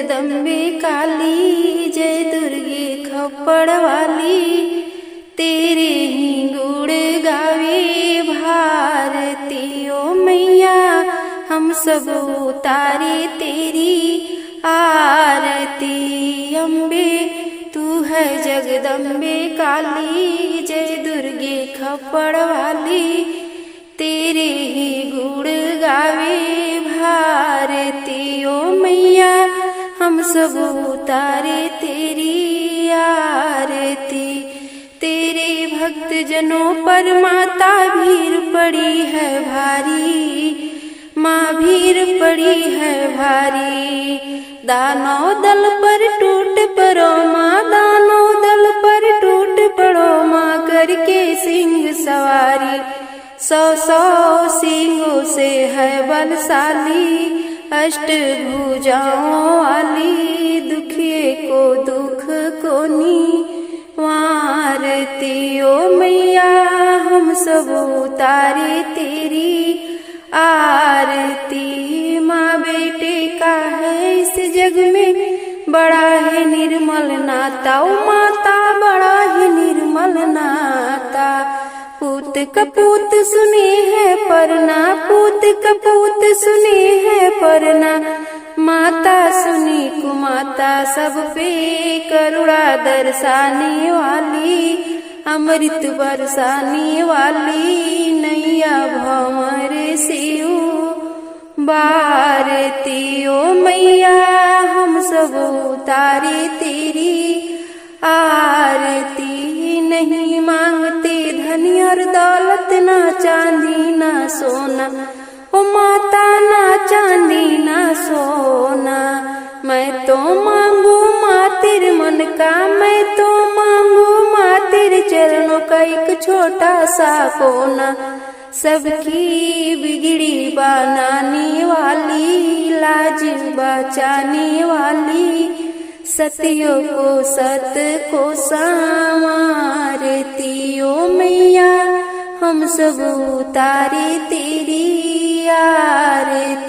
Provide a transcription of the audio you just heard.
जगदम्बे काली, जय दुर्गे खप्पड़ वाली। तेरे ही गुण गावे भारती ओ मैया, हम सब उतारे तेरी आरती। अम्बे तू है जगदम्बे काली, जय दुर्गे खप्पड़ वाली। तेरे ही गुण गावे भारती ओ मैया, हम सब उतारे तेरी आरती। तेरे भक्त जनों पर माता भीड़ पड़ी है भारी, माँ भीड़ पड़ी है भारी। दानव दल पर टूट पड़ो माँ, दानव दल पर टूट पड़ो माँ, करके सिंह सवारी। 100 सिंहों से है बलशाली, अष्टभुजाओं वाली। दुखिए को दुख को निवारती ओ मैया, हम सब उतारे तेरी आरती। माँ बेटे का है इस जग में बड़ा है निर्मल नाता, ओ माता बड़ा है निर्मल नाता। पूत कपूत सुने है परना, पूत कपूत सुने है परना। माता सुनी कुमाता सब पे करुणा दर्शाने वाली, अमृत बरसाने वाली। नैया भंवर से भारती ओ मैया, हम सब उतारे तेरी आरती। नहीं मांगते धन और दौलत, ना चांदी ना सोना, ओ माता ना चांदी ना सोना। मैं तो मांगू माँ तेरे मन का, मैं तो मांगू माँ तेरे चरणों का एक छोटा सा कोना। सबकी बिगड़ी बनाने वाली, लाज बचाने वाली। सतियों को सत को संवारती ओ मैया, हम सब उतारे तेरी आरती।